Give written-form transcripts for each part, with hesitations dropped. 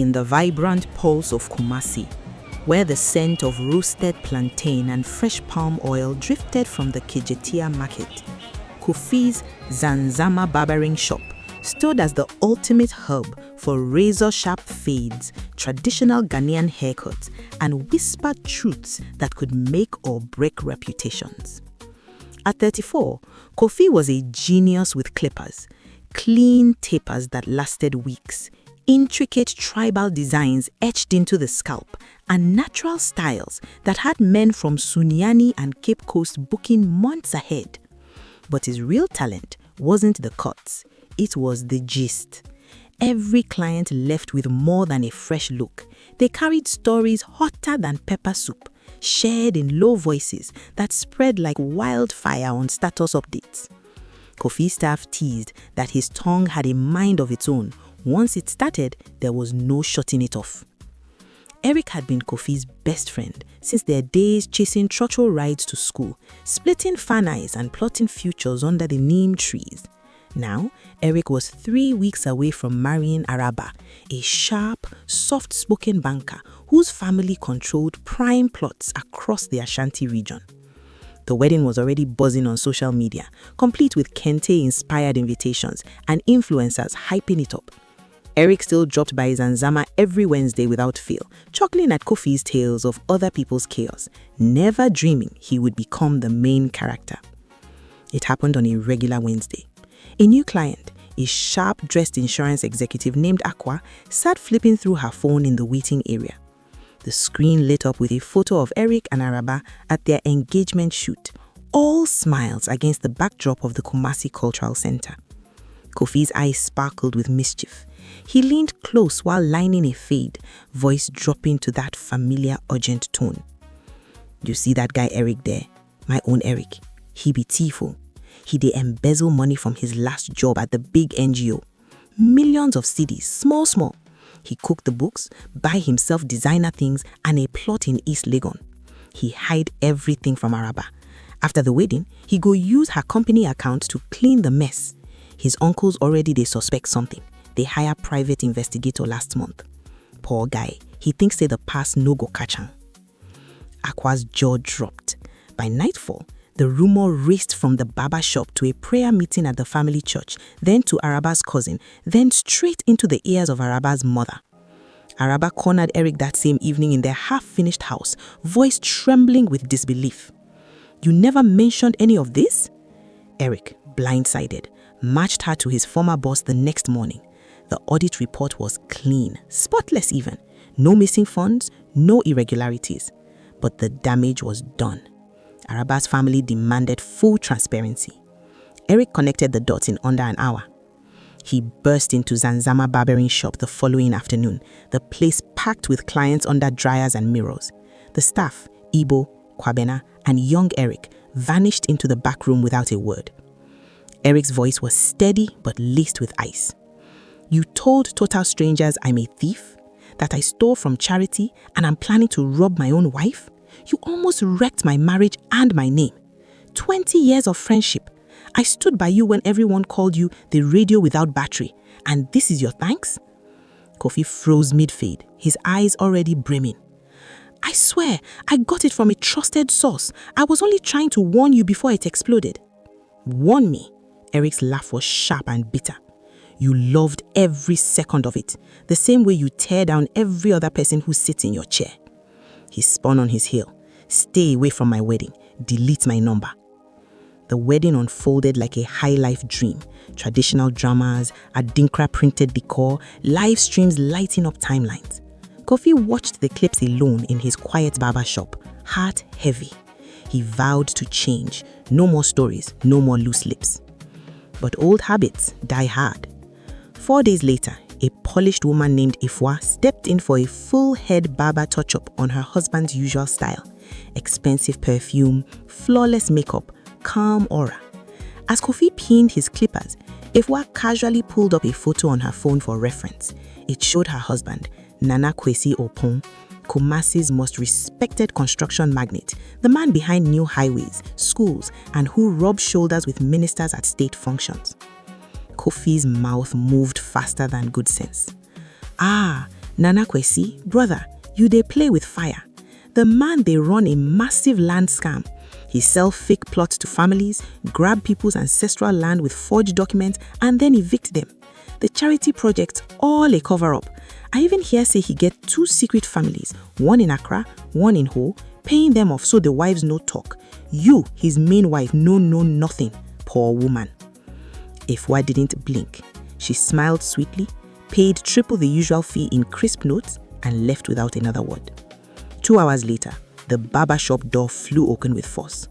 in the vibrant pulse of Kumasi, where the scent of roasted plantain and fresh palm oil drifted from the Kejetia market. Kofi's Zanzama barbering shop stood as the ultimate hub for razor-sharp fades, traditional Ghanaian haircuts, and whispered truths that could make or break reputations. At 34, Kofi was a genius with clippers, clean tapers that lasted weeks, intricate tribal designs etched into the scalp, and natural styles that had men from Sunyani and Cape Coast booking months ahead. But his real talent wasn't the cuts, it was the gist. Every client left with more than a fresh look. They carried stories hotter than pepper soup, shared in low voices that spread like wildfire on status updates. Kofi's staff teased that his tongue had a mind of its own. Once it started, there was no shutting it off. Eric had been Kofi's best friend since their days chasing trotro rides to school, splitting fan eyes and plotting futures under the neem trees. Now, Eric was 3 weeks away from marrying Araba, a sharp, soft-spoken banker whose family controlled prime plots across the Ashanti region. The wedding was already buzzing on social media, complete with Kente-inspired invitations and influencers hyping it up. Eric still dropped by Zanzama every Wednesday without fail, chuckling at Kofi's tales of other people's chaos, never dreaming he would become the main character. It happened on a regular Wednesday. A new client, a sharp-dressed insurance executive named Aqua, sat flipping through her phone in the waiting area. The screen lit up with a photo of Eric and Araba at their engagement shoot, all smiles against the backdrop of the Kumasi Cultural Center. Kofi's eyes sparkled with mischief. He leaned close while lining a fade, voice dropping to that familiar, urgent tone. "You see that guy Eric there? My own Eric. He be thieful. He dey embezzle money from his last job at the big NGO. Millions of cedis, small. He cook the books, buy himself designer things, and a plot in East Legon. He hide everything from Araba. After the wedding, he go use her company account to clean the mess. His uncles already they suspect something. They hire private investigator last month. Poor guy, he thinks say the past no go catch him." Aqua's jaw dropped. By nightfall, the rumor raced from the barbershop to a prayer meeting at the family church, then to Araba's cousin, then straight into the ears of Araba's mother. Araba cornered Eric that same evening in their half-finished house, voice trembling with disbelief. "You never mentioned any of this?" Eric, blindsided, matched her to his former boss the next morning. The audit report was clean, spotless even. No missing funds, no irregularities. But the damage was done. Araba's family demanded full transparency. Eric connected the dots in under an hour. He burst into Zanzama barbering shop the following afternoon, the place packed with clients under dryers and mirrors. The staff, Ibo, Kwabena, and young Eric, vanished into the back room without a word. Eric's voice was steady but laced with ice. "You told total strangers I'm a thief, that I stole from charity, and I'm planning to rob my own wife? You almost wrecked my marriage and my name. 20 years of friendship. I stood by you when everyone called you the radio without battery. And this is your thanks?" Kofi froze mid-fade, his eyes already brimming. "I swear, I got it from a trusted source. I was only trying to warn you before it exploded." "Warn me?" Eric's laugh was sharp and bitter. "You loved every second of it, the same way you tear down every other person who sits in your chair." He spun on his heel. "Stay away from my wedding. Delete my number." The wedding unfolded like a high-life dream. Traditional dramas, Adinkra printed decor, live streams lighting up timelines. Kofi watched the clips alone in his quiet barber shop, heart heavy. He vowed to change. No more stories, no more loose lips. But old habits die hard. 4 days later, a polished woman named Ifwa stepped in for a full-head barber touch-up on her husband's usual style. Expensive perfume, flawless makeup, calm aura. As Kofi pinned his clippers, Ifwa casually pulled up a photo on her phone for reference. It showed her husband, Nana Kwesi Opon, Kumasi's most respected construction magnate, the man behind new highways, schools, and who rubs shoulders with ministers at state functions. Kofi's mouth moved faster than good sense. "Ah, Nana Kwesi, brother, you dey play with fire. The man they run a massive land scam. He sell fake plots to families, grab people's ancestral land with forged documents, and then evict them. The charity project, all a cover-up. I even hear say he get 2 secret families, one in Accra, one in Ho, paying them off so the wives no talk. You, his main wife, no nothing. Poor woman. Efwa didn't blink. She smiled sweetly, paid triple the usual fee in crisp notes, and left without another word. 2 hours later, the barbershop door flew open with force.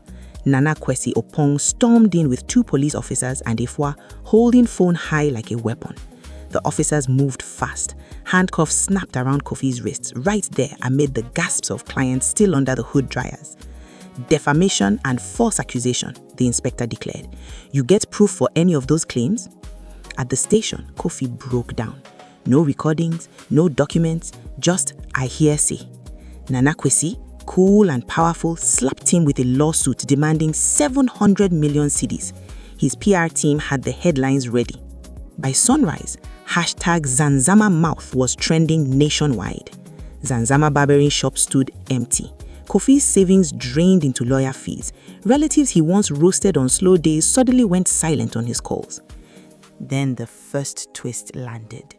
Nana Kwesi Opong stormed in with 2 police officers and Efwa holding phone high like a weapon. The officers moved fast. Handcuffs snapped around Kofi's wrists right there amid the gasps of clients still under the hood dryers. Defamation and false accusation, the inspector declared. You get proof for any of those claims? At the station, Kofi broke down. No recordings, no documents, just I hear say. Nana Kwesi, cool and powerful, slapped him with a lawsuit demanding 700 million cedis. His PR team had the headlines ready. By sunrise, #Zanzama Mouth was trending nationwide. Zanzama barbering shop stood empty. Kofi's savings drained into lawyer fees. Relatives he once roasted on slow days suddenly went silent on his calls. Then the first twist landed.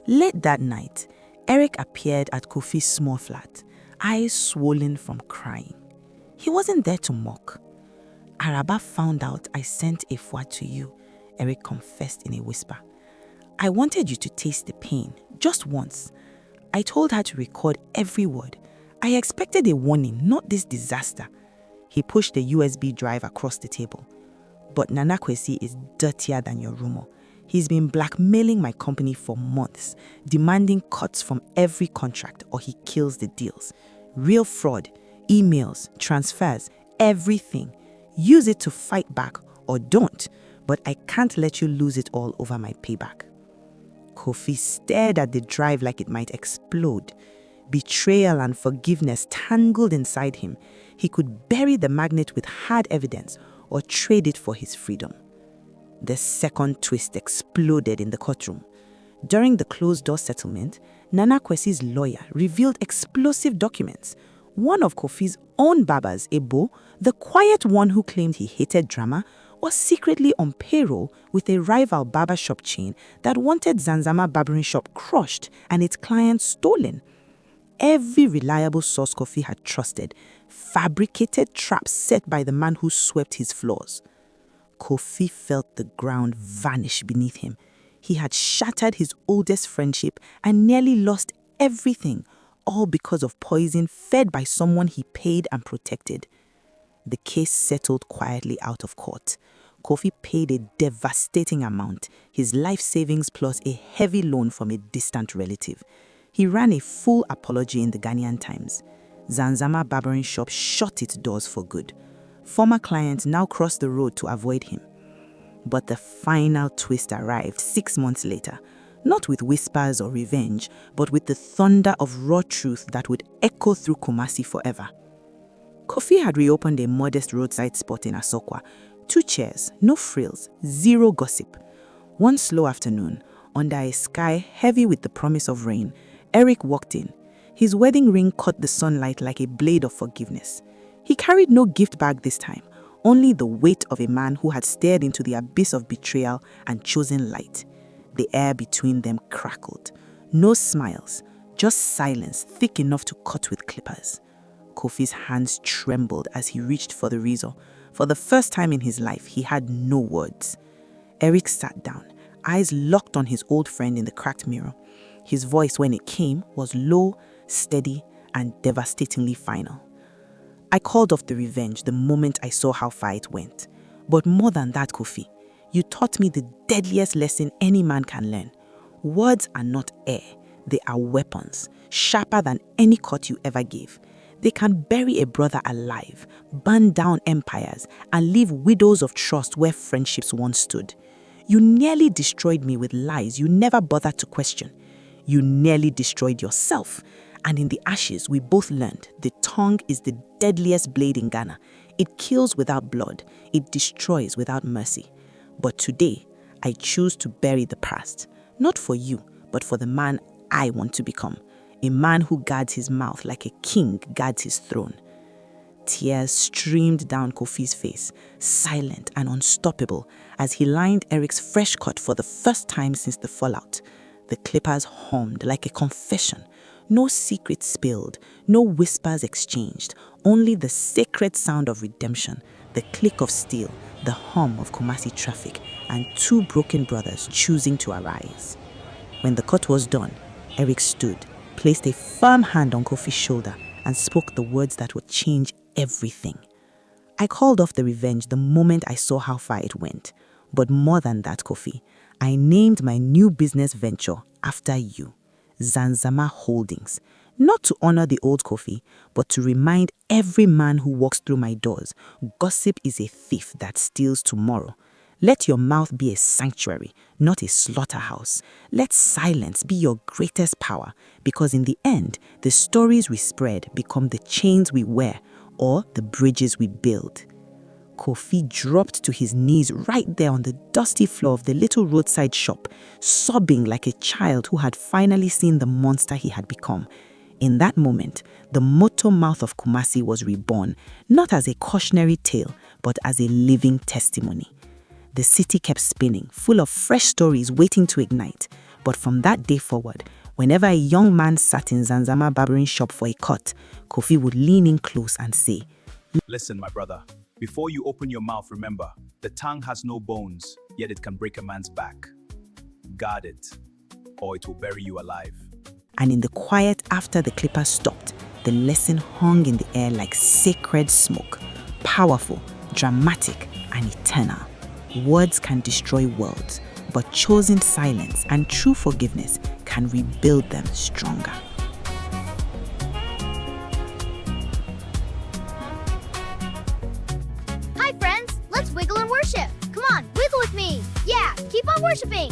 Late that night, Eric appeared at Kofi's small flat, eyes swollen from crying. He wasn't there to mock. Araba found out I sent Efwa to you, Eric confessed in a whisper. I wanted you to taste the pain, just once. I told her to record every word. I expected a warning, not this disaster. He pushed the USB drive across the table. But Nana Kwesi is dirtier than your rumor. He's been blackmailing my company for months, demanding cuts from every contract or he kills the deals. Real fraud, emails, transfers, everything. Use it to fight back or don't, but I can't let you lose it all over my payback. Kofi stared at the drive like it might explode. Betrayal and forgiveness tangled inside him. He could bury the magnet with hard evidence or trade it for his freedom. The second twist exploded in the courtroom. During the closed-door settlement, Nana Kwesi's lawyer revealed explosive documents. One of Kofi's own barbers, Ebo, the quiet one who claimed he hated drama, was secretly on payroll with a rival barbershop chain that wanted Zanzama barbering shop crushed and its clients stolen. Every reliable source Kofi had trusted fabricated traps set by the man who swept his floors. Kofi felt the ground vanish beneath him. He had shattered his oldest friendship and nearly lost everything, all because of poison fed by someone he paid and protected. The case settled quietly out of court. Kofi paid a devastating amount, his life savings plus a heavy loan from a distant relative. He ran a full apology in the Ghanaian Times. Zanzama barbering shop shut its doors for good. Former clients now crossed the road to avoid him. But the final twist arrived 6 months later, not with whispers or revenge, but with the thunder of raw truth that would echo through Kumasi forever. Kofi had reopened a modest roadside spot in Asokwa. 2 chairs, no frills, zero gossip. One slow afternoon, under a sky heavy with the promise of rain, Eric walked in. His wedding ring caught the sunlight like a blade of forgiveness. He carried no gift bag this time, only the weight of a man who had stared into the abyss of betrayal and chosen light. The air between them crackled. No smiles, just silence thick enough to cut with clippers. Kofi's hands trembled as he reached for the razor. For the first time in his life, he had no words. Eric sat down, eyes locked on his old friend in the cracked mirror. His voice, when it came, was low, steady, and devastatingly final. I called off the revenge the moment I saw how far it went. But more than that, Kofi, you taught me the deadliest lesson any man can learn. Words are not air, they are weapons, sharper than any cut you ever gave. They can bury a brother alive, burn down empires, and leave widows of trust where friendships once stood. You nearly destroyed me with lies you never bothered to question. You nearly destroyed yourself. And in the ashes, we both learned the tongue is the deadliest blade in Ghana. It kills without blood. It destroys without mercy. But today, I choose to bury the past. Not for you, but for the man I want to become. A man who guards his mouth like a king guards his throne. Tears streamed down Kofi's face, silent and unstoppable, as he lined Eric's fresh cut for the first time since the fallout. The clippers hummed like a confession. No secrets spilled, no whispers exchanged, only the sacred sound of redemption, the click of steel, the hum of Kumasi traffic, and two broken brothers choosing to arise. When the cut was done, Eric stood, placed a firm hand on Kofi's shoulder, and spoke the words that would change everything. I called off the revenge the moment I saw how far it went. But more than that, Kofi, I named my new business venture after you, Zanzama Holdings. Not to honor the old Kofi, but to remind every man who walks through my doors, gossip is a thief that steals tomorrow. Let your mouth be a sanctuary, not a slaughterhouse. Let silence be your greatest power, because in the end, the stories we spread become the chains we wear or the bridges we build. Kofi dropped to his knees right there on the dusty floor of the little roadside shop, sobbing like a child who had finally seen the monster he had become. In that moment, the motto mouth of Kumasi was reborn, not as a cautionary tale, but as a living testimony. The city kept spinning, full of fresh stories waiting to ignite. But from that day forward, whenever a young man sat in Zanzama barbering shop for a cut, Kofi would lean in close and say, "Listen, my brother, before you open your mouth, remember, the tongue has no bones, yet it can break a man's back. Guard it, or it will bury you alive." And in the quiet after the clipper stopped, the lesson hung in the air like sacred smoke, powerful, dramatic, and eternal. Words can destroy worlds, but chosen silence and true forgiveness can rebuild them stronger. Hi friends, let's wiggle and worship. Come on, wiggle with me. Yeah, keep on worshiping.